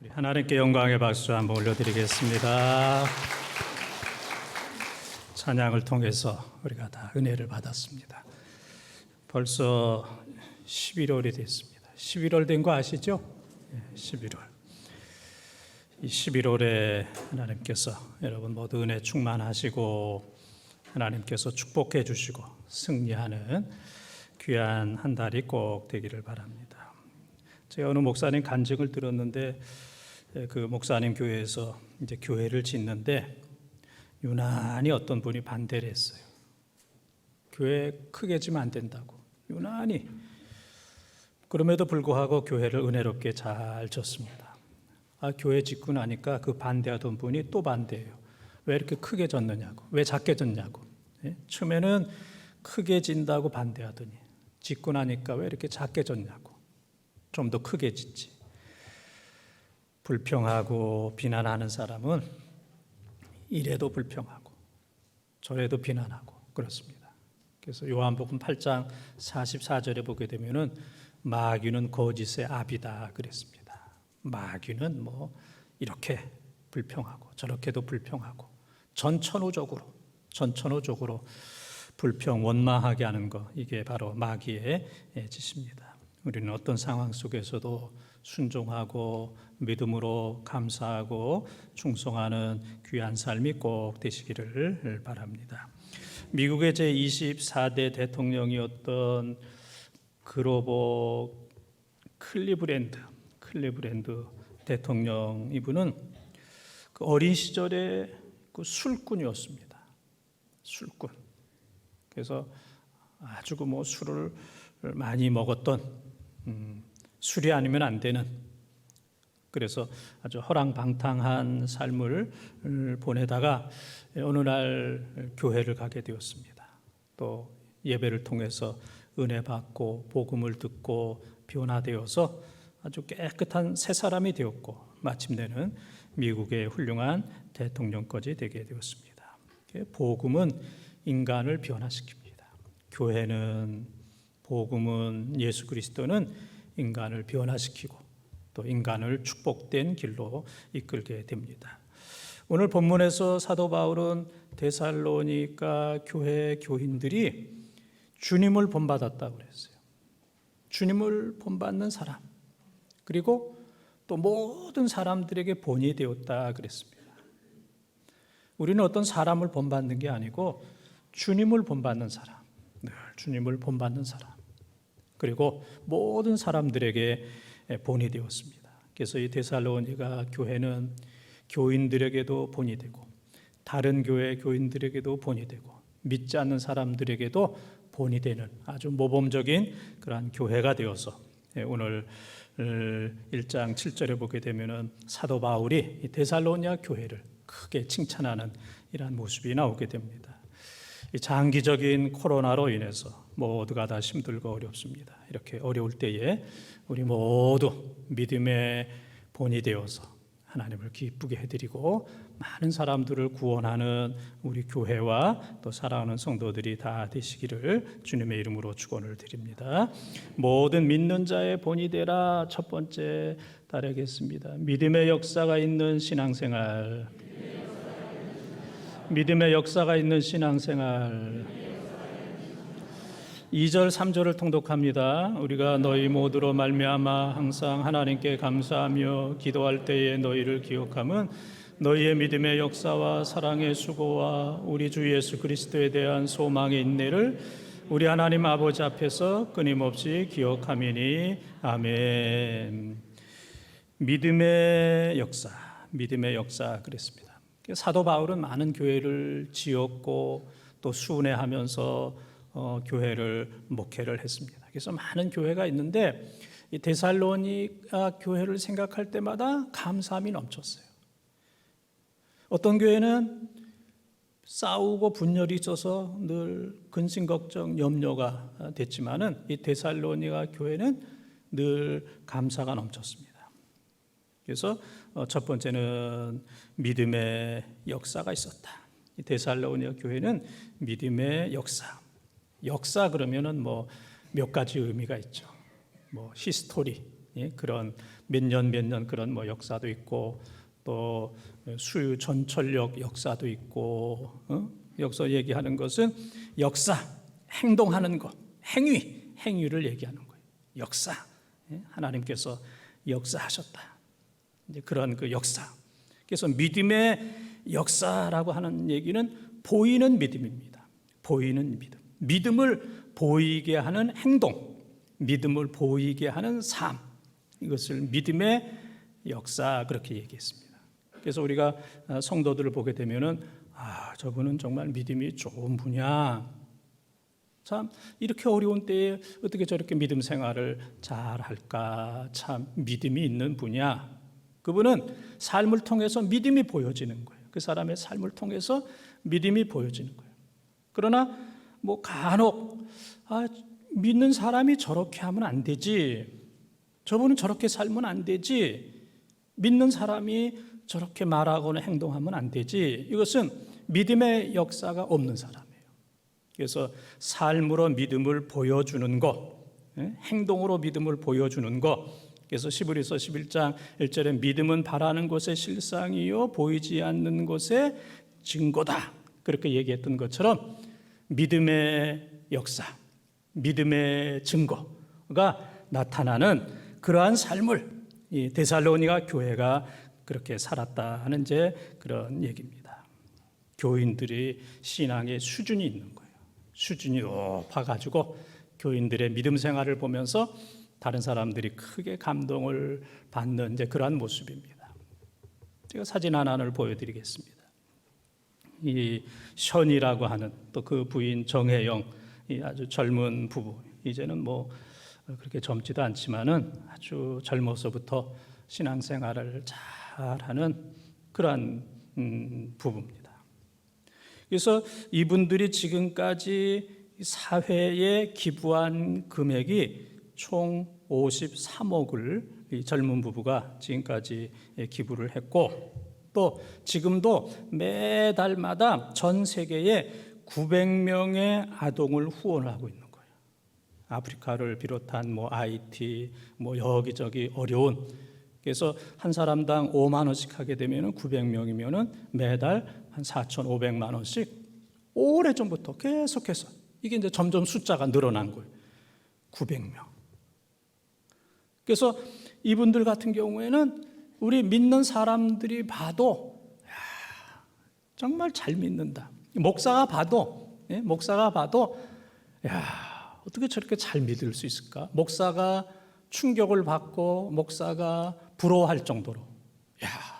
하나님께 영광의 박수 한번 올려드리겠습니다. 찬양을 통해서 우리가 다 은혜를 받았습니다. 벌써 11월이 됐습니다. 11월 된 거 아시죠? 11월. 이 11월에 하나님께서 여러분 모두 은혜 충만하시고 하나님께서 축복해 주시고 승리하는 귀한 한 달이 꼭 되기를 바랍니다. 제가 어느 목사님 간증을 들었는데 그 목사님 교회에서 이제 교회를 짓는데 유난히 어떤 분이 반대를 했어요. 교회 크게 지면 안 된다고 유난히. 그럼에도 불구하고 교회를 은혜롭게 잘 졌습니다. 교회 짓고 나니까 그 반대하던 분이 또 반대해요. 왜 이렇게 크게 졌느냐고, 왜 작게 졌냐고. 처음에는 크게 진다고 반대하더니 짓고 나니까 왜 이렇게 작게 졌냐고, 좀 더 크게 짓지. 불평하고 비난하는 사람은 이래도 불평하고 저래도 비난하고 그렇습니다. 그래서 요한복음 8장 44절에 보게 되면은 마귀는 거짓의 아비다 그랬습니다. 마귀는 뭐 이렇게 불평하고 저렇게도 불평하고 전천후적으로 불평 원망하게 하는 거, 이게 바로 마귀의 짓입니다. 우리는 어떤 상황 속에서도 순종하고 믿음으로 감사하고 충성하는 귀한 삶이 꼭 되시기를 바랍니다. 미국의 제24대 대통령이었던 그로버 클리브랜드 대통령, 이분은 그 어린 시절에 그 술꾼이었습니다. 술꾼. 그래서 아주 뭐 술을 많이 먹었던, 술이 아니면 안 되는, 그래서 아주 허랑방탕한 삶을 보내다가 어느 날 교회를 가게 되었습니다. 또 예배를 통해서 은혜 받고 복음을 듣고 변화되어서 아주 깨끗한 새 사람이 되었고 마침내는 미국의 훌륭한 대통령까지 되게 되었습니다. 복음은 인간을 변화시킵니다. 교회는, 복음은, 예수 그리스도는 인간을 변화시키고 또 인간을 축복된 길로 이끌게 됩니다. 오늘 본문에서 사도 바울은 데살로니가 교회 교인들이 주님을 본받았다고 그랬어요. 주님을 본받는 사람, 그리고 또 모든 사람들에게 본이 되었다 그랬습니다. 우리는 어떤 사람을 본받는 게 아니고 주님을 본받는 사람, 늘 주님을 본받는 사람, 그리고 모든 사람들에게 본이 되었습니다. 그래서 이 데살로니가 교회는 교인들에게도 본이 되고 다른 교회 교인들에게도 본이 되고 믿지 않는 사람들에게도 본이 되는 아주 모범적인 그러한 교회가 되어서 오늘 1장 7절에 보게 되면은 사도 바울이 이 데살로니가 교회를 크게 칭찬하는 이러한 모습이 나오게 됩니다. 이 장기적인 코로나로 인해서 모두가 다 힘들고 어렵습니다. 이렇게 어려울 때에 우리 모두 믿음의 본이 되어서 하나님을 기쁘게 해드리고 많은 사람들을 구원하는 우리 교회와 또 사랑하는 성도들이 다 되시기를 주님의 이름으로 축원을 드립니다. 모든 믿는 자의 본이 되라. 첫 번째 따르겠습니다. 믿음의 역사가 있는 신앙생활. 믿음의 역사가 있는 신앙생활. 2절 3절을 통독합니다. 우리가 너희 모두로 말미암아 항상 하나님께 감사하며 기도할 때에 너희를 기억함은 너희의 믿음의 역사와 사랑의 수고와 우리 주 예수 그리스도에 대한 소망의 인내를 우리 하나님 아버지 앞에서 끊임없이 기억함이니. 아멘. 믿음의 역사 그랬습니다. 사도 바울은 많은 교회를 지었고 또 순회하면서 교회를 목회를 했습니다. 그래서 많은 교회가 있는데 이 데살로니가 교회를 생각할 때마다 감사함이 넘쳤어요. 어떤 교회는 싸우고 분열이 있어서 늘 근심 걱정 염려가 됐지만은 이 데살로니가 교회는 늘 감사가 넘쳤습니다. 그래서 첫 번째는 믿음의 역사가 있었다. 이 데살로니가 교회는 믿음의 역사 그러면은 뭐 몇 가지 의미가 있죠. 뭐 히스토리, 예, 그런 몇 년 그런 뭐 역사도 있고 또 수유 전철역 역사도 있고 여기서 얘기하는 것은 역사, 행동하는 것, 행위를 얘기하는 거예요. 역사, 예, 하나님께서 역사하셨다. 이제 그런 그 역사. 그래서 믿음의 역사라고 하는 얘기는 보이는 믿음입니다. 보이는 믿음. 믿음을 보이게 하는 행동, 믿음을 보이게 하는 삶. 이것을 믿음의 역사 그렇게 얘기했습니다. 그래서 우리가 성도들을 보게 되면은 저분은 정말 믿음이 좋은 분이야. 참 이렇게 어려운 때에 어떻게 저렇게 믿음 생활을 잘 할까? 참 믿음이 있는 분이야. 그분은 삶을 통해서 믿음이 보여지는 거예요. 그 사람의 삶을 통해서 믿음이 보여지는 거예요. 그러나 뭐 간혹 믿는 사람이 저렇게 하면 안 되지. 저분은 저렇게 살면 안 되지. 믿는 사람이 저렇게 말하거나 행동하면 안 되지. 이것은 믿음의 역사가 없는 사람이에요. 그래서 삶으로 믿음을 보여주는 것, 행동으로 믿음을 보여주는 것. 그래서 히브리서 11장 1절에 믿음은 바라는 것의 실상이요 보이지 않는 것의 증거다. 그렇게 얘기했던 것처럼 믿음의 역사, 믿음의 증거가 나타나는 그러한 삶을 이 데살로니가 교회가 그렇게 살았다는 이제 그런 얘기입니다. 교인들이 신앙의 수준이 있는 거예요. 수준이 높아가지고 교인들의 믿음 생활을 보면서 다른 사람들이 크게 감동을 받는 이제 그러한 모습입니다. 제가 사진 하나를 보여드리겠습니다. 이 션이라고 하는 또 그 부인 정혜영, 이 아주 젊은 부부, 이제는 뭐 그렇게 젊지도 않지만은 아주 젊어서부터 신앙생활을 잘하는 그러한 부부입니다. 그래서 이분들이 지금까지 사회에 기부한 금액이 총 53억을 이 젊은 부부가 지금까지 기부를 했고, 또 지금도 매달마다 전 세계에 900명의 아동을 후원을 하고 있는 거예요. 아프리카를 비롯한 뭐 IT, 뭐 여기저기 어려운. 그래서 한 사람당 5만 원씩 하게 되면 900명이면은 매달 한 4,500만 원씩 오래전부터 계속해서 이게 이제 점점 숫자가 늘어난 거예요. 900명. 그래서 이분들 같은 경우에는 우리 믿는 사람들이 봐도 정말 잘 믿는다. 목사가 봐도 어떻게 저렇게 잘 믿을 수 있을까? 목사가 충격을 받고 목사가 부러워할 정도로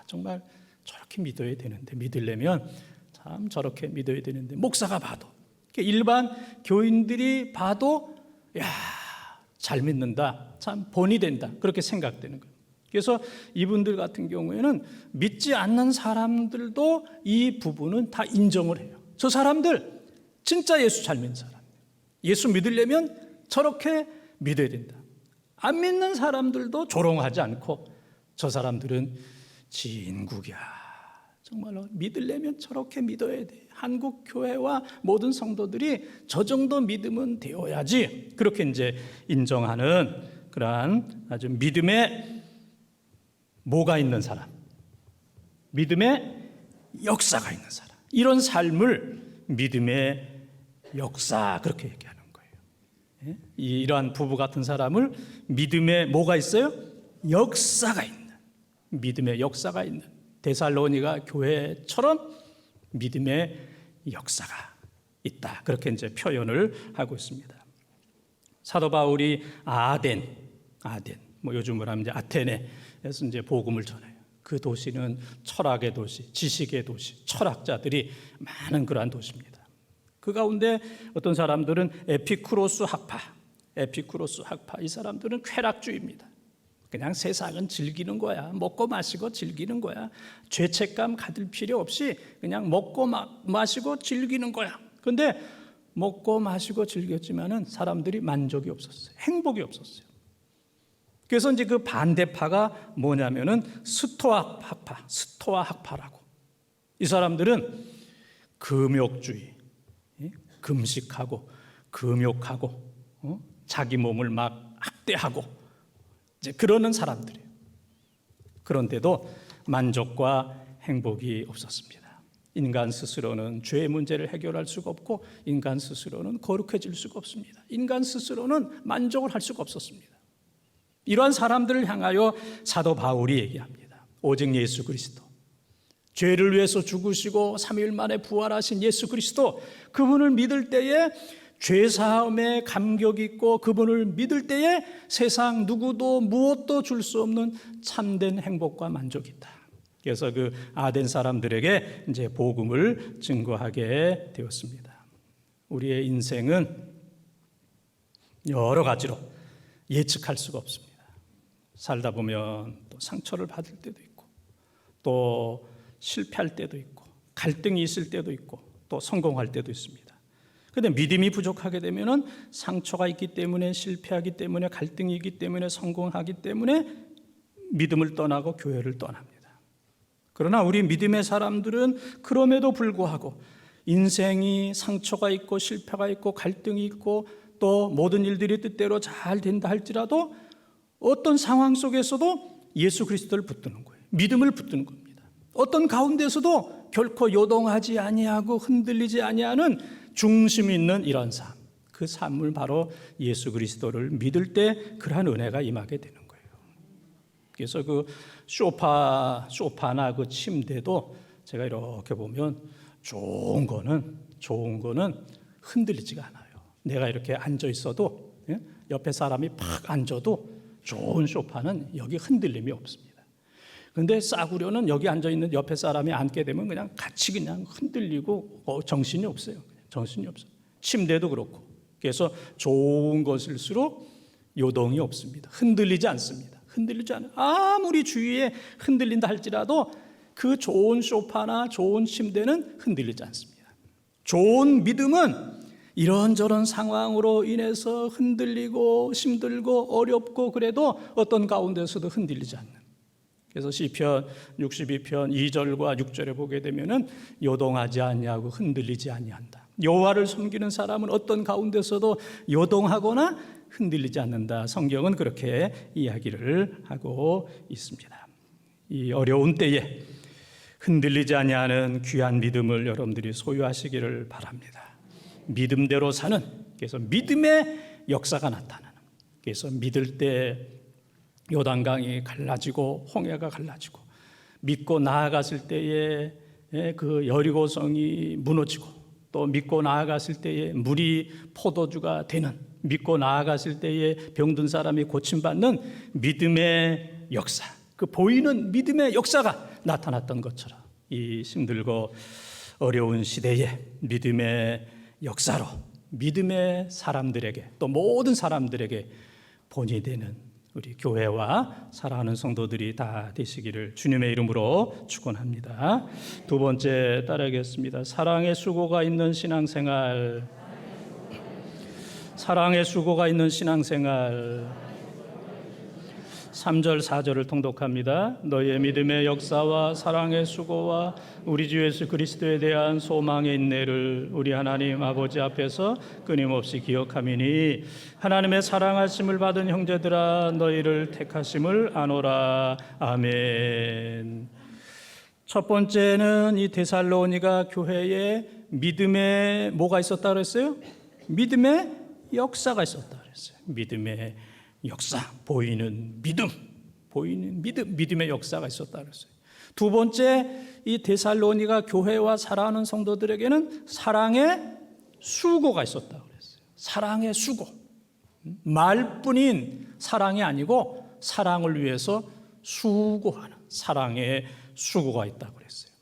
정말 저렇게 믿어야 되는데, 믿으려면 참 저렇게 믿어야 되는데, 목사가 봐도, 일반 교인들이 봐도 잘 믿는다, 참 본이 된다, 그렇게 생각되는 거예요. 그래서 이분들 같은 경우에는 믿지 않는 사람들도 이 부분은 다 인정을 해요. 저 사람들 진짜 예수 잘 믿는 사람, 예수 믿으려면 저렇게 믿어야 된다. 안 믿는 사람들도 조롱하지 않고 저 사람들은 진국이야, 정말로 믿으려면 저렇게 믿어야 돼. 한국 교회와 모든 성도들이 저 정도 믿음은 되어야지, 그렇게 이제 인정하는 그러한 아주 믿음의 뭐가 있는 사람, 믿음의 역사가 있는 사람, 이런 삶을 믿음의 역사 그렇게 얘기하는 거예요. 이러한 부부 같은 사람을 믿음의 뭐가 있어요? 역사가 있는, 믿음의 역사가 있는 데살로니가 교회처럼 믿음의 역사가 있다, 그렇게 이제 표현을 하고 있습니다. 사도 바울이 아덴, 뭐 요즘으로 하면 이제 아테네에서 이제 복음을 전해요. 그 도시는 철학의 도시, 지식의 도시, 철학자들이 많은 그러한 도시입니다. 그 가운데 어떤 사람들은 에피쿠로스 학파, 이 사람들은 쾌락주의입니다. 그냥 세상은 즐기는 거야. 먹고 마시고 즐기는 거야. 죄책감 가질 필요 없이 그냥 먹고 마시고 즐기는 거야. 그런데 먹고 마시고 즐겼지만은 사람들이 만족이 없었어요. 행복이 없었어요. 그래서 이제 그 반대파가 뭐냐면은 스토아 학파라고. 이 사람들은 금욕주의, 금식하고 금욕하고 자기 몸을 막 학대하고 이제 그러는 사람들이에요. 그런데도 만족과 행복이 없었습니다. 인간 스스로는 죄의 문제를 해결할 수가 없고 인간 스스로는 거룩해질 수가 없습니다. 인간 스스로는 만족을 할 수가 없었습니다. 이러한 사람들을 향하여 사도 바울이 얘기합니다. 오직 예수 그리스도, 죄를 위해서 죽으시고 3일 만에 부활하신 예수 그리스도, 그분을 믿을 때에 죄사함에 감격 있고 그분을 믿을 때에 세상 누구도 무엇도 줄 수 없는 참된 행복과 만족이 있다. 그래서 그 아덴 사람들에게 이제 복음을 증거하게 되었습니다. 우리의 인생은 여러 가지로 예측할 수가 없습니다. 살다 보면 또 상처를 받을 때도 있고 또 실패할 때도 있고 갈등이 있을 때도 있고 또 성공할 때도 있습니다. 그런데 믿음이 부족하게 되면은 상처가 있기 때문에, 실패하기 때문에, 갈등이 있기 때문에, 성공하기 때문에 믿음을 떠나고 교회를 떠납니다. 그러나 우리 믿음의 사람들은 그럼에도 불구하고 인생이 상처가 있고 실패가 있고 갈등이 있고 또 모든 일들이 뜻대로 잘 된다 할지라도 어떤 상황 속에서도 예수 그리스도를 붙드는 거예요. 믿음을 붙드는 겁니다. 어떤 가운데서도 결코 요동하지 아니하고 흔들리지 아니하는 중심 있는 이런 삶, 그 삶을 바로 예수 그리스도를 믿을 때 그러한 은혜가 임하게 되는 거예요. 그래서 그 소파나 그 침대도 제가 이렇게 보면 좋은 거는 흔들리지가 않아요. 내가 이렇게 앉아 있어도 옆에 사람이 팍 앉아도 좋은 소파는 여기 흔들림이 없습니다. 그런데 싸구려는 여기 앉아 있는 옆에 사람이 앉게 되면 그냥 같이 그냥 흔들리고 정신이 없어요. 정신이 없어요. 침대도 그렇고. 그래서 좋은 것일수록 요동이 없습니다. 흔들리지 않습니다. 흔들리지 않아요. 아무리 주위에 흔들린다 할지라도 그 좋은 소파나 좋은 침대는 흔들리지 않습니다. 좋은 믿음은 이런저런 상황으로 인해서 흔들리고 힘들고 어렵고 그래도 어떤 가운데서도 흔들리지 않는. 그래서 시편 62편 2절과 6절에 보게 되면은 요동하지 아니하고 흔들리지 아니한다. 여호와를 섬기는 사람은 어떤 가운데서도 요동하거나 흔들리지 않는다. 성경은 그렇게 이야기를 하고 있습니다. 이 어려운 때에 흔들리지 아니하는 귀한 믿음을 여러분들이 소유하시기를 바랍니다. 믿음대로 사는, 그래서 믿음의 역사가 나타나는, 그래서 믿을 때 요단강이 갈라지고 홍해가 갈라지고 믿고 나아갔을 때에 그 여리고성이 무너지고 또 믿고 나아갔을 때에 물이 포도주가 되는, 믿고 나아갔을 때에 병든 사람이 고침받는 믿음의 역사, 그 보이는 믿음의 역사가 나타났던 것처럼 이 힘들고 어려운 시대에 믿음의 역사로 믿음의 사람들에게 또 모든 사람들에게 본이 되는 우리 교회와 사랑하는 성도들이 다 되시기를 주님의 이름으로 축원합니다. 두 번째 따라하겠습니다. 사랑의 수고가 있는 신앙생활. 사랑의 수고가 있는 신앙생활. 3절 4절을 통독합니다. 너희의 믿음의 역사와 사랑의 수고와 우리 주 예수 그리스도에 대한 소망의 인내를 우리 하나님 아버지 앞에서 끊임없이 기억하미니 하나님의 사랑하심을 받은 형제들아 너희를 택하심을 아노라. 아멘. 첫 번째는 이 데살로니가 교회에 믿음의 뭐가 있었다 그랬어요? 믿음의 역사가 있었다 그랬어요. 믿음의 역사, 보이는 믿음, 믿음의 역사가 있었다 그랬어요. 두 번째, 이 데살로니가 교회와 사랑하는 성도들에게는 사랑의 수고가 있었다 그랬어요. 사랑의 수고, 말뿐인 사랑이 아니고 사랑을 위해서 수고하는 사랑의 수고가 있다고 그랬어요.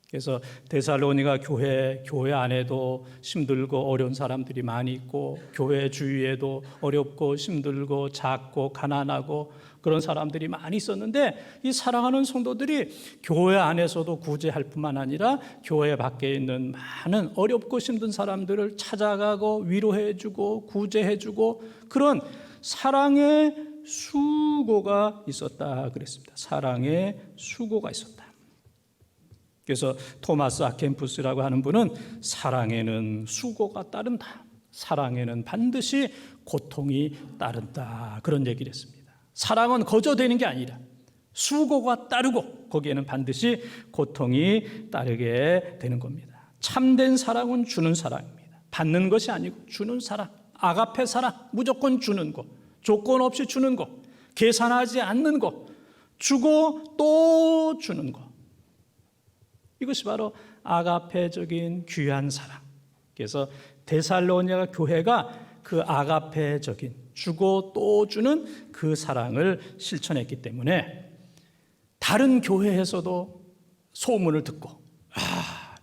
그래서 데살로니가 교회 안에도 힘들고 어려운 사람들이 많이 있고 교회 주위에도 어렵고 힘들고 작고 가난하고 그런 사람들이 많이 있었는데 이 사랑하는 성도들이 교회 안에서도 구제할 뿐만 아니라 교회 밖에 있는 많은 어렵고 힘든 사람들을 찾아가고 위로해주고 구제해주고 그런 사랑의 수고가 있었다 그랬습니다. 사랑의 수고가 있었다. 그래서 토마스 아켄푸스라고 하는 분은 사랑에는 수고가 따른다. 사랑에는 반드시 고통이 따른다. 그런 얘기를 했습니다. 사랑은 거저되는 게 아니라 수고가 따르고 거기에는 반드시 고통이 따르게 되는 겁니다. 참된 사랑은 주는 사랑입니다. 받는 것이 아니고 주는 사랑, 아가페 사랑, 무조건 주는 것, 조건 없이 주는 것, 계산하지 않는 것, 주고 또 주는 것. 이것이 바로 아가페적인 귀한 사랑. 그래서 데살로니가 교회가 그 아가페적인 주고 또 주는 그 사랑을 실천했기 때문에 다른 교회에서도 소문을 듣고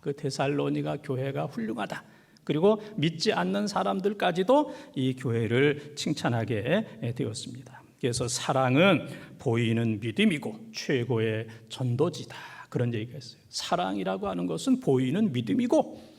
그 데살로니가 교회가 훌륭하다. 그리고 믿지 않는 사람들까지도 이 교회를 칭찬하게 되었습니다. 그래서 사랑은 보이는 믿음이고 최고의 전도지다. 그런 얘기가 있어요. 사랑이라고 하는 것은 보이는 믿음이고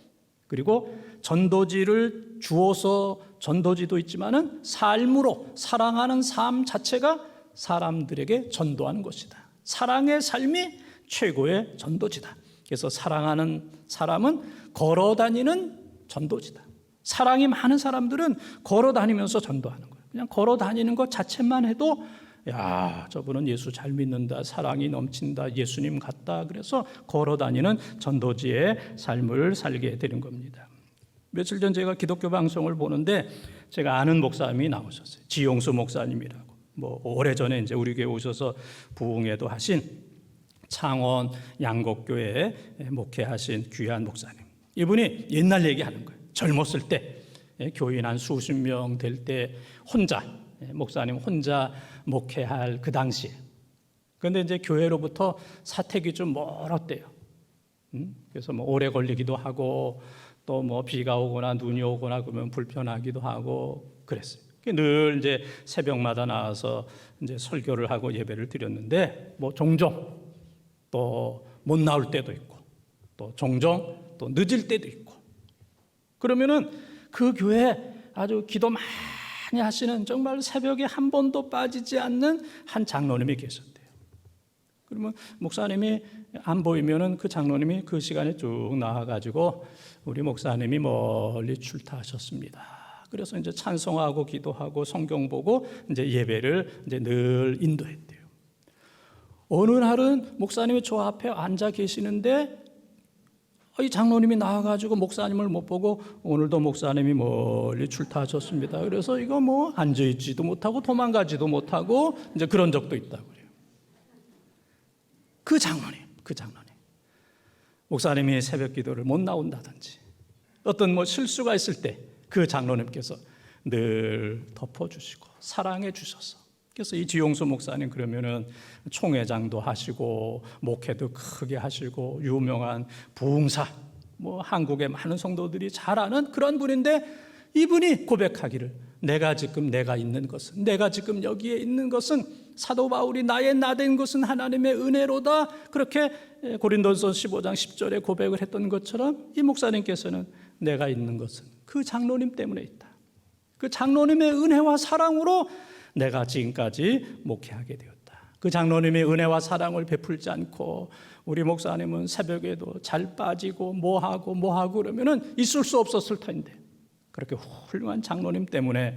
그리고 전도지를 주어서 전도지도 있지만은 삶으로 사랑하는 삶 자체가 사람들에게 전도하는 것이다. 사랑의 삶이 최고의 전도지다. 그래서 사랑하는 사람은 걸어다니는 전도지다. 사랑이 많은 사람들은 걸어다니면서 전도하는 거예요. 그냥 걸어다니는 것 자체만 해도 야, 저분은 예수 잘 믿는다, 사랑이 넘친다, 예수님 같다. 그래서 걸어다니는 전도지의 삶을 살게 되는 겁니다. 며칠 전 제가 기독교 방송을 보는데 제가 아는 목사님이 나오셨어요. 지용수 목사님이라고. 오래전에 이제 우리 교회 오셔서 부흥회도 하신 창원 양곡교회에 목회하신 귀한 목사님. 이분이 옛날 얘기하는 거예요. 젊었을 때 교인 한 수십 명 될 때 혼자 목사님 혼자 목회할 그 당시에. 그런데 이제 교회로부터 사택이 좀 멀었대요. 그래서 오래 걸리기도 하고 또 비가 오거나 눈이 오거나 그러면 불편하기도 하고 그랬어요. 늘 이제 새벽마다 나와서 이제 설교를 하고 예배를 드렸는데 종종 또 못 나올 때도 있고 또 종종 또 늦을 때도 있고 그러면은 그 교회에 아주 기도 많이 하시는 정말 새벽에 한 번도 빠지지 않는 한 장로님이 계셨대요. 그러면 목사님이 안 보이면은 그 장로님이 그 시간에 쭉 나와가지고 우리 목사님이 멀리 출타하셨습니다. 그래서 이제 찬송하고 기도하고 성경 보고 이제 예배를 이제 늘 인도했대요. 어느 날은 목사님이 저 앞에 앉아 계시는데 이 장로님이 나와가지고 목사님을 못 보고 오늘도 목사님이 멀리 출타하셨습니다. 그래서 이거 앉아있지도 못하고 도망가지도 못하고 이제 그런 적도 있다고 그래요. 그 장로님. 목사님이 새벽 기도를 못 나온다든지 어떤 실수가 있을 때 그 장로님께서 늘 덮어주시고 사랑해 주셔서 그래서 이 지용수 목사님 그러면은 총회장도 하시고 목회도 크게 하시고 유명한 부흥사 한국의 많은 성도들이 잘 아는 그런 분인데 이분이 고백하기를 내가 지금 여기에 있는 것은 사도 바울이 나의 나된 것은 하나님의 은혜로다 그렇게 고린도서 15장 10절에 고백을 했던 것처럼 이 목사님께서는 내가 있는 것은 그 장로님 때문에 있다. 그 장로님의 은혜와 사랑으로 내가 지금까지 목회하게 되었다. 그 장로님의 은혜와 사랑을 베풀지 않고 우리 목사님은 새벽에도 잘 빠지고 뭐하고 그러면은 있을 수 없었을 텐데 그렇게 훌륭한 장로님 때문에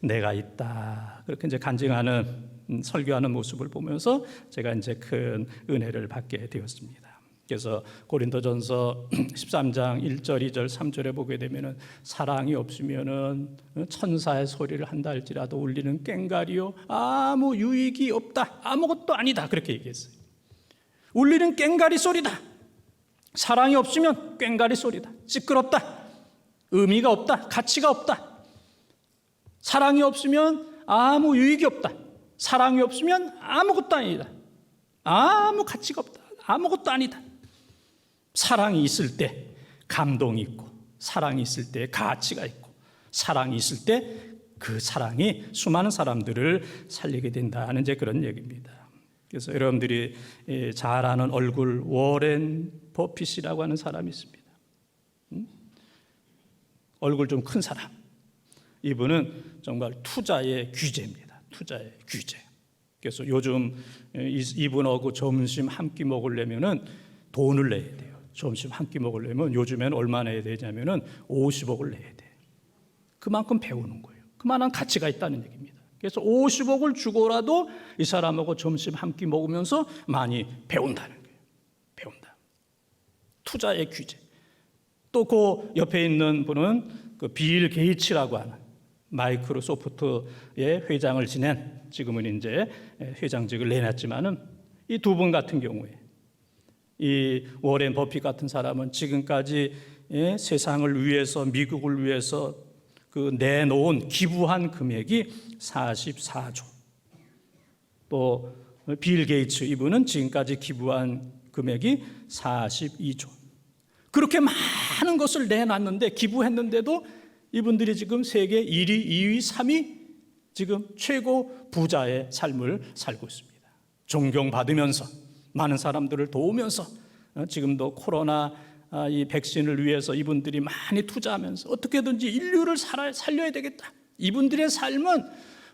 내가 있다. 그렇게 이제 간증하는 설교하는 모습을 보면서 제가 이제 큰 은혜를 받게 되었습니다. 그래서 고린도전서 13장 1절, 2절, 3절에 보게 되면은 사랑이 없으면은 천사의 소리를 한다 할지라도 울리는 꽹과리요 아무 유익이 없다. 아무것도 아니다. 그렇게 얘기했어요. 울리는 꽹과리 소리다. 사랑이 없으면 꽹과리 소리다. 시끄럽다. 의미가 없다. 가치가 없다. 사랑이 없으면 아무 유익이 없다. 사랑이 없으면 아무것도 아니다. 아무 가치가 없다. 아무것도 아니다. 사랑이 있을 때 감동이 있고 사랑이 있을 때 가치가 있고 사랑이 있을 때 그 사랑이 수많은 사람들을 살리게 된다는 이제 그런 얘기입니다. 그래서 여러분들이 잘 아는 얼굴 워렌 버핏이라고 하는 사람이 있습니다. 얼굴 좀 큰 사람. 이분은 정말 투자의 귀재입니다. 투자의 귀재. 그래서 요즘 이분하고 점심 한 끼 먹으려면은 돈을 내야 돼요. 점심 한 끼 먹으려면 요즘에는 얼마 내야 되냐면은 50억을 내야 돼. 그만큼 배우는 거예요. 그만한 가치가 있다는 얘기입니다. 그래서 50억을 주고라도 이 사람하고 점심 한 끼 먹으면서 많이 배운다는 거예요. 배운다. 투자의 규제. 또 그 옆에 있는 분은 그 빌 게이츠라고 하는 마이크로소프트의 회장을 지낸, 지금은 이제 회장직을 내놨지만은 이 두 분 같은 경우에 이 워렌 버핏 같은 사람은 지금까지 세상을 위해서, 미국을 위해서 그 내놓은 기부한 금액이 44조. 또 빌 게이츠 이분은 지금까지 기부한 금액이 42조. 그렇게 많은 것을 내놨는데, 기부했는데도 이분들이 지금 세계 1위, 2위, 3위 지금 최고 부자의 삶을 살고 있습니다. 존경받으면서, 많은 사람들을 도우면서, 지금도 코로나 이 백신을 위해서 이분들이 많이 투자하면서 어떻게든지 인류를 살려야 되겠다. 이분들의 삶은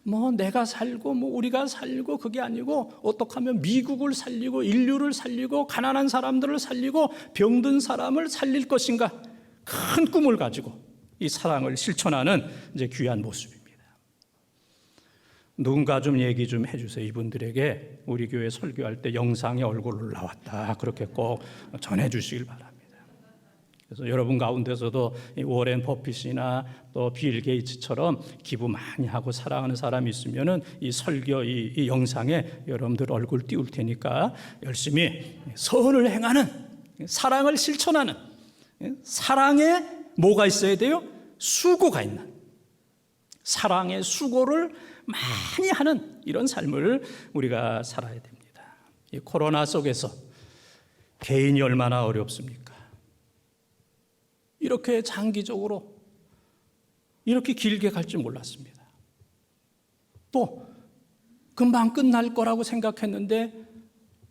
뭐 내가 살고 뭐 우리가 살고 그게 아니고, 어떻게 하면 미국을 살리고 인류를 살리고 가난한 사람들을 살리고 병든 사람을 살릴 것인가, 큰 꿈을 가지고 이 사랑을 실천하는 이제 귀한 모습입니다. 누군가 좀 얘기 좀 해주세요. 이분들에게 우리 교회 설교할 때 영상에 얼굴로 나왔다, 그렇게 꼭 전해주시길 바랍니다. 그래서 여러분 가운데서도 워렌 버핏이나 또 빌 게이츠처럼 기부 많이 하고 사랑하는 사람이 있으면은 이 설교 이 영상에 여러분들 얼굴 띄울 테니까 열심히 선을 행하는, 사랑을 실천하는, 사랑에 뭐가 있어야 돼요? 수고가 있는, 사랑의 수고를 많이 하는 이런 삶을 우리가 살아야 됩니다. 이 코로나 속에서 개인이 얼마나 어렵습니까? 이렇게 장기적으로 이렇게 길게 갈 줄 몰랐습니다. 또 금방 끝날 거라고 생각했는데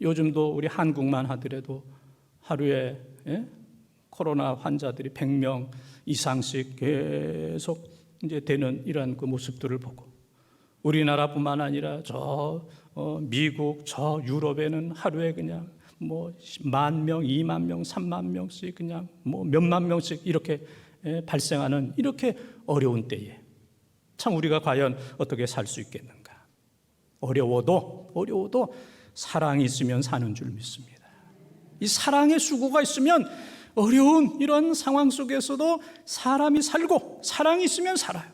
요즘도 우리 한국만 하더라도 하루에 코로나 환자들이 100명 이상씩 계속 이제 되는 이러한 그 모습들을 보고, 우리나라뿐만 아니라 저 미국, 저 유럽에는 하루에 그냥 뭐 10,000명, 20,000명, 30,000명씩 그냥 뭐 몇만 명씩 이렇게 발생하는 이렇게 어려운 때에 참 우리가 과연 어떻게 살 수 있겠는가? 어려워도 사랑이 있으면 사는 줄 믿습니다. 이 사랑의 수고가 있으면 어려운 이런 상황 속에서도 사람이 살고, 사랑이 있으면 살아요.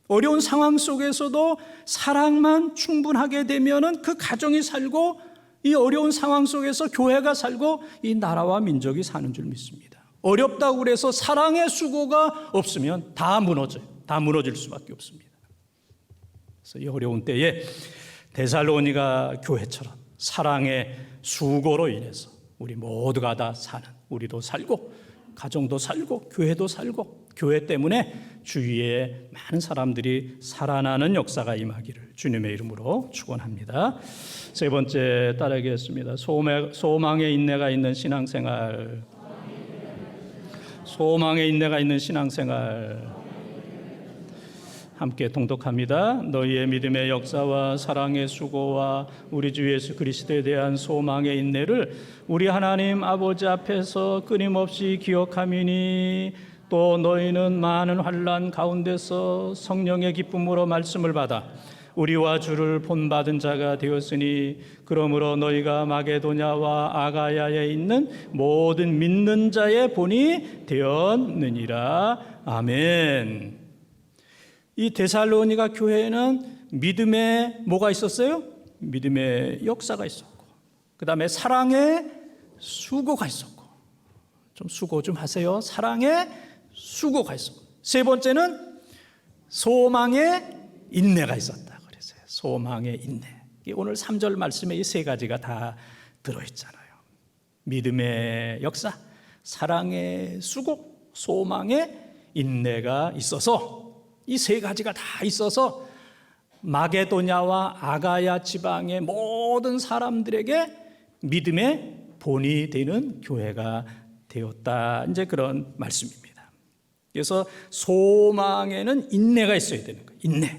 어려운 상황 속에서도 사랑만 충분하게 되면은 그 가정이 살고, 이 어려운 상황 속에서 교회가 살고 이 나라와 민족이 사는 줄 믿습니다. 어렵다고 그래서 사랑의 수고가 없으면 다 무너져요. 다 무너질 수밖에 없습니다. 그래서 이 어려운 때에 데살로니가 교회처럼 사랑의 수고로 인해서 우리 모두가 다 사는, 우리도 살고 가정도 살고 교회도 살고, 교회 때문에 주위에 많은 사람들이 살아나는 역사가 임하기를 주님의 이름으로 축원합니다. 세 번째 따르겠습니다. 소망의 인내가 있는 신앙생활. 소망의 인내가 있는 신앙생활. 함께 통독합니다. 너희의 믿음의 역사와 사랑의 수고와 우리 주 예수 그리스도에 대한 소망의 인내를 우리 하나님 아버지 앞에서 끊임없이 기억하미니, 또 너희는 많은 환난 가운데서 성령의 기쁨으로 말씀을 받아 우리와 주를 본받은 자가 되었으니, 그러므로 너희가 마게도냐와 아가야에 있는 모든 믿는 자의 본이 되었느니라. 아멘. 이 데살로니가 교회에는 믿음의 뭐가 있었어요? 믿음의 역사가 있었고, 그 다음에 사랑의 수고가 있었고, 좀 수고 좀 하세요. 사랑의 수고가 있었고, 세 번째는 소망의 인내가 있었다 그랬어요. 소망의 인내. 오늘 3절 말씀에 이 세 가지가 다 들어있잖아요. 믿음의 역사, 사랑의 수고, 소망의 인내가 있어서, 이 세 가지가 다 있어서 마게도냐와 아가야 지방의 모든 사람들에게 믿음의 본이 되는 교회가 되었다, 이제 그런 말씀입니다. 그래서 소망에는 인내가 있어야 되는 거예요. 인내.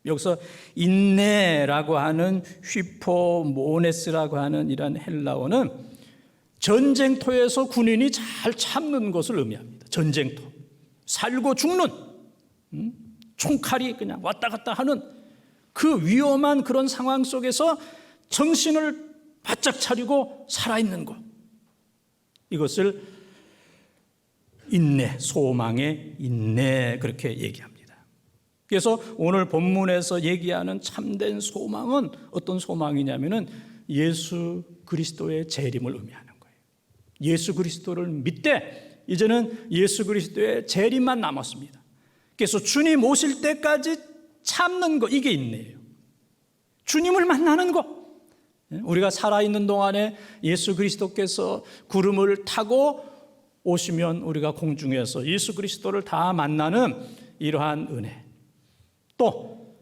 여기서 인내라고 하는 휘포모네스라고 하는 이런 헬라어는 전쟁터에서 군인이 잘 참는 것을 의미합니다. 전쟁터, 살고 죽는, 총칼이 그냥 왔다 갔다 하는 그 위험한 그런 상황 속에서 정신을 바짝 차리고 살아있는 것, 이것을 인내, 소망의 인내, 그렇게 얘기합니다. 그래서 오늘 본문에서 얘기하는 참된 소망은 어떤 소망이냐면은 예수 그리스도의 재림을 의미하는 거예요. 예수 그리스도를 믿되 이제는 예수 그리스도의 재림만 남았습니다. 그래서 주님 오실 때까지 참는 거, 이게 인내예요. 주님을 만나는 거. 우리가 살아있는 동안에 예수 그리스도께서 구름을 타고 오시면 우리가 공중에서 예수 그리스도를 다 만나는 이러한 은혜, 또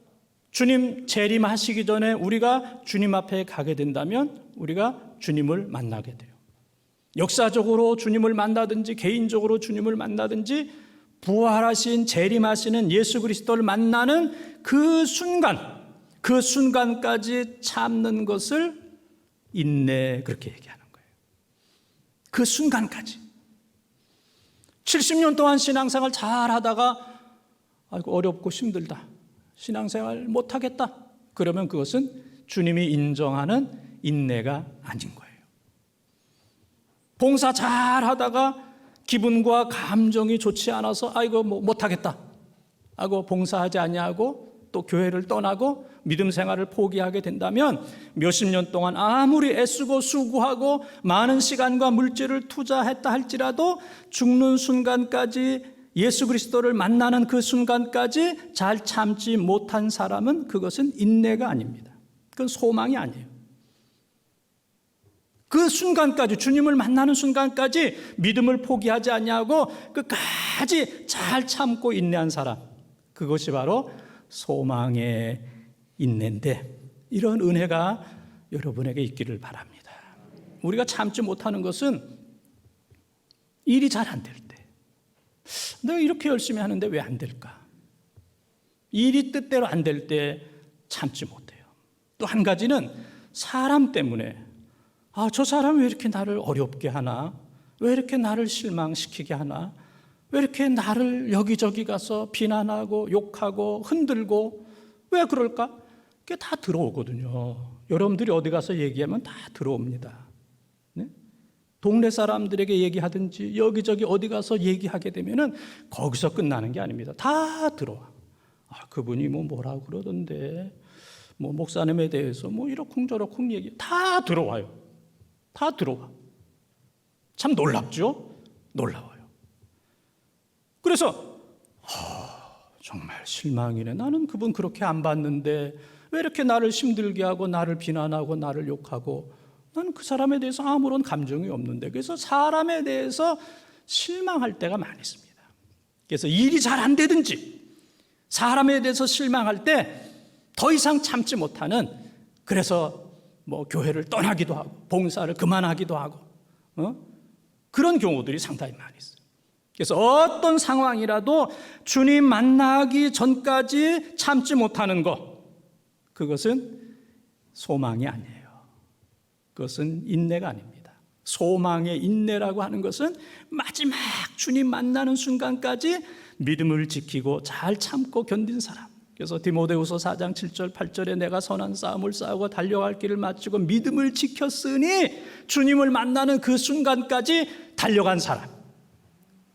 주님 재림하시기 전에 우리가 주님 앞에 가게 된다면 우리가 주님을 만나게 돼요. 역사적으로 주님을 만나든지 개인적으로 주님을 만나든지 부활하신 재림하시는 예수 그리스도를 만나는 그 순간, 그 순간까지 참는 것을 인내, 그렇게 얘기하는 거예요. 그 순간까지. 70년 동안 신앙생활 잘 하다가 아이고 어렵고 힘들다, 신앙생활 못하겠다, 그러면 그것은 주님이 인정하는 인내가 아닌 거예요. 봉사 잘 하다가 기분과 감정이 좋지 않아서 아이고 못하겠다 하고 봉사하지 아니하고 또 교회를 떠나고 믿음 생활을 포기하게 된다면 몇십 년 동안 아무리 애쓰고 수고하고 많은 시간과 물질을 투자했다 할지라도 죽는 순간까지, 예수 그리스도를 만나는 그 순간까지 잘 참지 못한 사람은 그것은 인내가 아닙니다. 그건 소망이 아니에요. 그 순간까지, 주님을 만나는 순간까지 믿음을 포기하지 아니하고 끝까지 잘 참고 인내한 사람, 그것이 바로 소망의 인내인데, 이런 은혜가 여러분에게 있기를 바랍니다. 우리가 참지 못하는 것은 일이 잘 안 될 때, 내가 이렇게 열심히 하는데 왜 안 될까? 일이 뜻대로 안 될 때 참지 못해요. 또 한 가지는 사람 때문에, 저 사람이 왜 이렇게 나를 어렵게 하나? 왜 이렇게 나를 실망시키게 하나? 왜 이렇게 나를 여기저기 가서 비난하고 욕하고 흔들고 왜 그럴까? 그게 다 들어오거든요. 여러분들이 어디 가서 얘기하면 다 들어옵니다. 네? 동네 사람들에게 얘기하든지 여기저기 어디 가서 얘기하게 되면은 거기서 끝나는 게 아닙니다. 다 들어와. 그분이 뭐라고 그러던데, 목사님에 대해서 이러쿵저러쿵 얘기 다 들어와요. 다 들어와. 참 놀랍죠? 놀라워요. 그래서 정말 실망이네. 나는 그분 그렇게 안 봤는데 왜 이렇게 나를 힘들게 하고 나를 비난하고 나를 욕하고, 나는 그 사람에 대해서 아무런 감정이 없는데. 그래서 사람에 대해서 실망할 때가 많이 있습니다. 그래서 일이 잘 안 되든지 사람에 대해서 실망할 때 더 이상 참지 못하는, 그래서 교회를 떠나기도 하고 봉사를 그만하기도 하고 그런 경우들이 상당히 많이 있어요. 그래서 어떤 상황이라도 주님 만나기 전까지 참지 못하는 것, 그것은 소망이 아니에요. 그것은 인내가 아닙니다. 소망의 인내라고 하는 것은 마지막 주님 만나는 순간까지 믿음을 지키고 잘 참고 견딘 사람. 그래서 디모데후서 4장 7절 8절에 내가 선한 싸움을 싸우고 달려갈 길을 마치고 믿음을 지켰으니, 주님을 만나는 그 순간까지 달려간 사람,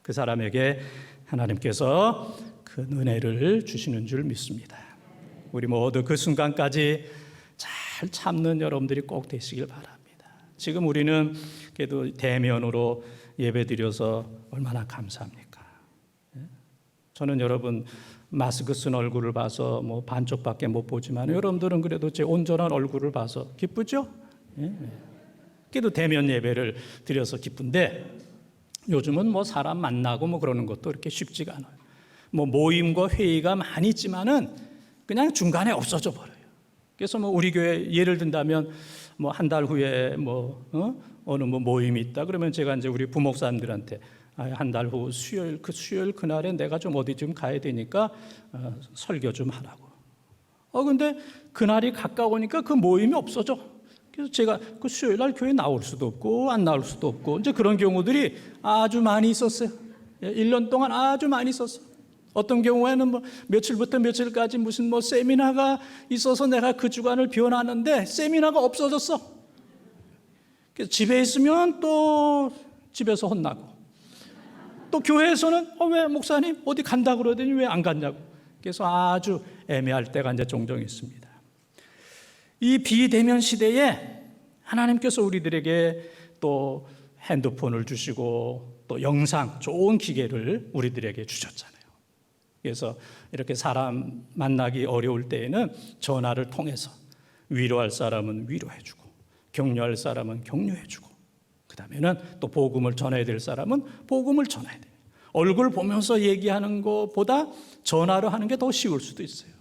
그 사람에게 하나님께서 그 은혜를 주시는 줄 믿습니다. 우리 모두 그 순간까지 잘 참는 여러분들이 꼭 되시길 바랍니다. 지금 우리는 그래도 대면으로 예배드려서 얼마나 감사합니까? 저는 여러분 마스크 쓴 얼굴을 봐서 반쪽밖에 못 보지만 여러분들은 그래도 제 온전한 얼굴을 봐서 기쁘죠? 그래도 대면 예배를 드려서 기쁜데, 요즘은 사람 만나고 그러는 것도 이렇게 쉽지가 않아요. 모임과 회의가 많이 있지만은 그냥 중간에 없어져 버려요. 그래서 우리 교회 예를 든다면 한 달 후에 어느 모임이 있다 그러면 제가 이제 우리 부목사님들한테 한 달 후 수요일 그날에 내가 좀 어디 좀 가야 되니까 설교 좀 하라고. 근데 그날이 가까우니까 그 모임이 없어져. 그래서 제가 그 수요일 날 교회 나올 수도 없고 안 나올 수도 없고 이제 그런 경우들이 아주 많이 있었어요. 1년 동안 아주 많이 있었어요. 어떤 경우에는 뭐 며칠부터 며칠까지 무슨 뭐 세미나가 있어서 내가 그 주간을 비워놨는데 세미나가 없어졌어. 그래서 집에 있으면 또 집에서 혼나고, 또 교회에서는 왜 목사님 어디 간다 그러더니 왜 안 갔냐고. 그래서 아주 애매할 때가 이제 종종 있습니다. 이 비대면 시대에 하나님께서 우리들에게 또 핸드폰을 주시고 또 영상, 좋은 기계를 우리들에게 주셨잖아요. 그래서 이렇게 사람 만나기 어려울 때에는 전화를 통해서 위로할 사람은 위로해주고, 격려할 사람은 격려해주고, 그 다음에는 또 복음을 전해야 될 사람은 복음을 전해야 돼요. 얼굴 보면서 얘기하는 것보다 전화로 하는 게 더 쉬울 수도 있어요.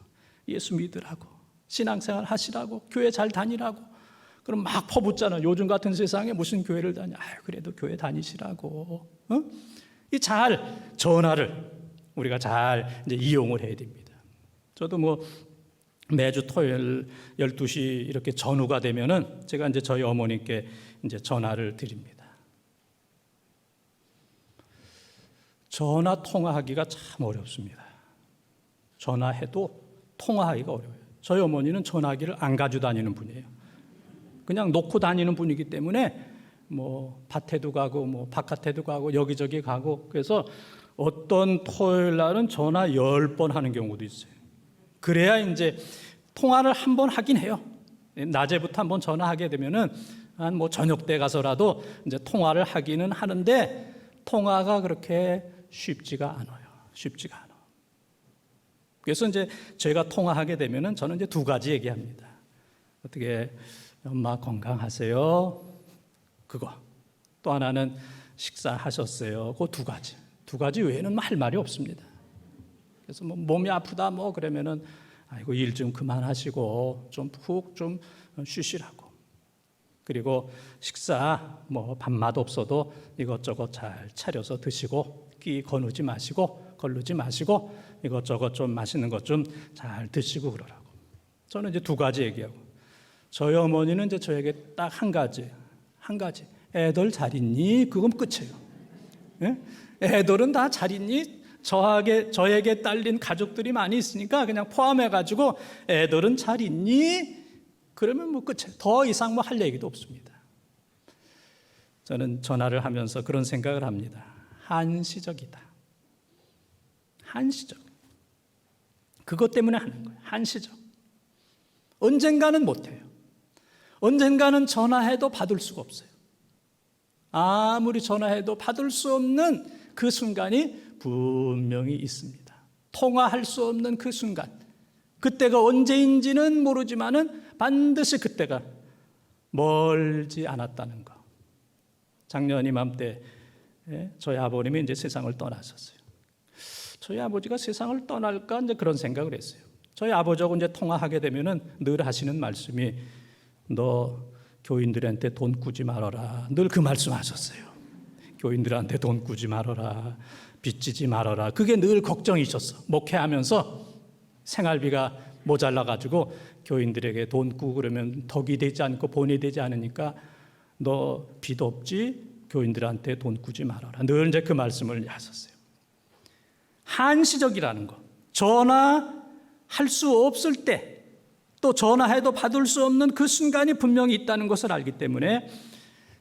예수 믿으라고, 신앙생활 하시라고, 교회 잘 다니라고. 그럼 막 퍼붓잖아요. 요즘 같은 세상에 무슨 교회를 다녀? 그래도 교회 다니시라고. 이 잘 전화를 우리가 잘 이제 이용을 해야 됩니다. 저도 뭐 매주 토요일 12시 이렇게 전후가 되면은 제가 이제 저희 어머니께 이제 전화를 드립니다. 전화 통화하기가 참 어렵습니다. 전화해도 통화하기가 어려워요. 저희 어머니는 전화기를 안 가지고 다니는 분이에요. 그냥 놓고 다니는 분이기 때문에 뭐 밭에도 가고 뭐 바깥에도 가고 여기저기 가고, 그래서 어떤 토요일 날은 전화 10번 하는 경우도 있어요. 그래야 이제 통화를 한 번 하긴 해요. 낮에부터 한번 전화하게 되면은 한 뭐 저녁 때 가서라도 이제 통화를 하기는 하는데, 통화가 그렇게 쉽지가 않아요. 쉽지가 않아. 그래서 이제 제가 통화하게 되면은 저는 이제 두 가지 얘기합니다. 어떻게 엄마 건강하세요? 그거. 또 하나는 식사하셨어요? 그 두 가지. 두 가지 외에는 할 말이 없습니다. 그래서 뭐 몸이 아프다 뭐 그러면은 아이고 일 좀 그만하시고 좀 푹 좀 쉬시라고. 그리고 식사 뭐 밥맛 없어도 이것저것 잘 차려서 드시고, 끼 거누지 마시고 걸르지 마시고 이것저것 좀 맛있는 것 좀 잘 드시고 그러라고. 저는 이제 두 가지 얘기하고, 저희 어머니는 이제 저에게 딱 한 가지. 애들 잘 있니? 그건 끝이에요. 예? 애들은 다 잘 있니? 저에게 딸린 가족들이 많이 있으니까 그냥 포함해가지고 애들은 잘 있니? 그러면 뭐 끝이에요. 더 이상 뭐 할 얘기도 없습니다. 저는 전화를 하면서 그런 생각을 합니다. 한시적이다. 한시적. 그것 때문에 하는 거예요. 한시적. 언젠가는 못해요. 언젠가는 전화해도 받을 수가 없어요. 아무리 전화해도 받을 수 없는 그 순간이 분명히 있습니다. 통화할 수 없는 그 순간, 그때가 언제인지는 모르지만은 반드시 그때가 멀지 않았다는 거. 작년 이맘때 저희 아버님이 이제 세상을 떠나셨어요. 저희 아버지가 세상을 떠날까 이제 그런 생각을 했어요. 저희 아버지하고 이제 통화하게 되면은 늘 하시는 말씀이, 너 교인들한테 돈 꾸지 말아라. 늘 그 말씀하셨어요. 교인들한테 돈 꾸지 말아라. 빚지지 말아라. 그게 늘 걱정이셨어. 목회하면서 생활비가 모자라가지고 교인들에게 돈 꾸고 그러면 덕이 되지 않고 본이 되지 않으니까 너 빚 없지? 교인들한테 돈 꾸지 말아라. 늘 이제 그 말씀을 하셨어요. 한시적이라는 것. 전화할 수 없을 때, 또 전화해도 받을 수 없는 그 순간이 분명히 있다는 것을 알기 때문에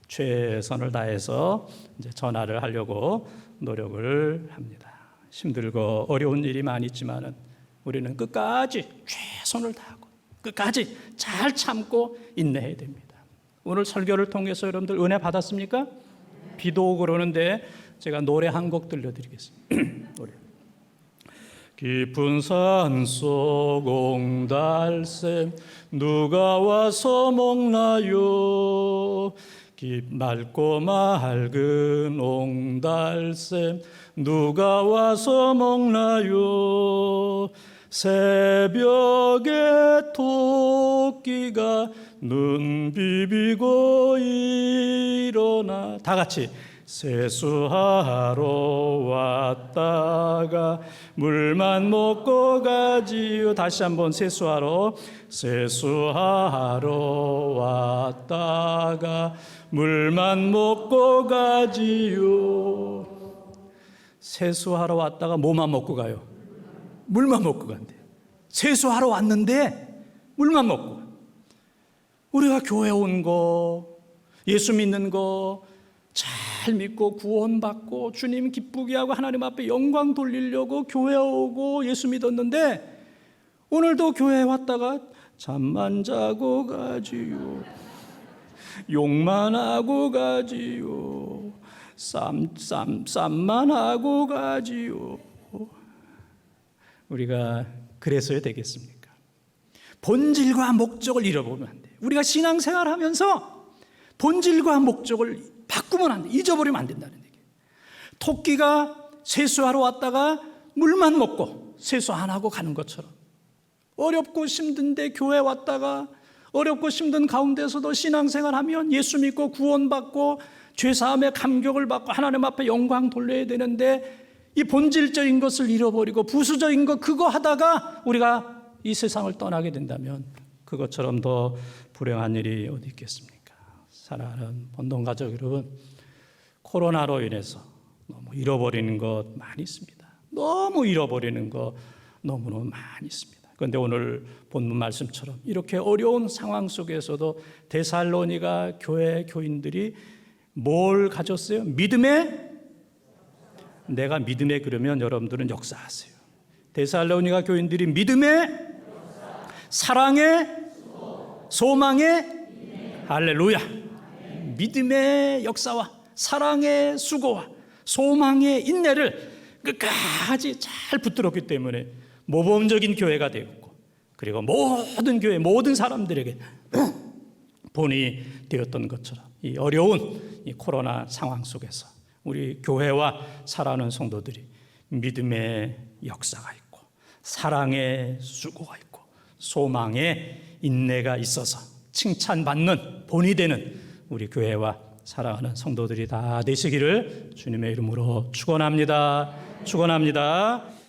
최선을 다해서 이제 전화를 하려고 노력을 합니다. 힘들고 어려운 일이 많이 있지만은 우리는 끝까지 최선을 다하고 끝까지 잘 참고 인내해야 됩니다. 오늘 설교를 통해서 여러분들 은혜 받았습니까? 비도 오고 그러는데 제가 노래 한 곡 들려드리겠습니다. 노래. 깊은 산속 옹달샘 누가 와서 먹나요? 맑고 맑은 옹달샘 누가 와서 먹나요? 새벽에 토끼가 눈 비비고 일어나, 다 같이 세수하러 왔다가 물만 먹고 가지요. 다시 한번 세수하러 왔다가 물만 먹고 가지요. 세수하러 왔다가 뭐만 먹고 가요? 물만 먹고 간대. 세수하러 왔는데 물만 먹고. 우리가 교회 온 거, 예수 믿는 거 잘 믿고 구원받고 주님 기쁘게 하고 하나님 앞에 영광 돌리려고 교회 오고 예수 믿었는데 오늘도 교회 왔다가 잠만 자고 가지요, 욕만 하고 가지요, 쌈만 하고 가지요. 우리가 그래서야 되겠습니까? 본질과 목적을 잃어버리면 안 돼요. 우리가 신앙생활 하면서 본질과 목적을 바꾸면 안 돼. 잊어버리면 안 된다는 얘기예요. 토끼가 세수하러 왔다가 물만 먹고 세수 안 하고 가는 것처럼 어렵고 힘든데 교회 왔다가 어렵고 힘든 가운데서도 신앙생활하면 예수 믿고 구원받고 죄사함의 감격을 받고 하나님 앞에 영광 돌려야 되는데 이 본질적인 것을 잃어버리고 부수적인 거 그거 하다가 우리가 이 세상을 떠나게 된다면 그것처럼 더 불행한 일이 어디 있겠습니까? 사랑하는 본동가족 여러분, 코로나로 인해서 너무 잃어버리는 것 많이 있습니다. 너무 잃어버리는 것 너무너무 많이 있습니다. 그런데 오늘 본문 말씀처럼 이렇게 어려운 상황 속에서도 데살로니가 교회 교인들이 뭘 가졌어요? 내가 믿음에 그러면 여러분들은 역사하세요. 데살로니가 교인들이 믿음에, 사랑에, 소망에, 할렐루야. 믿음의 역사와 사랑의 수고와 소망의 인내를 끝까지 잘 붙들었기 때문에 모범적인 교회가 되었고, 그리고 모든 교회 모든 사람들에게 본이 되었던 것처럼 이 어려운 이 코로나 상황 속에서 우리 교회와 살아가는 성도들이 믿음의 역사가 있고 사랑의 수고가 있고 소망의 인내가 있어서 칭찬받는 본이 되는 우리 교회와 사랑하는 성도들이 다 되시기를 주님의 이름으로 축원합니다. 축원합니다.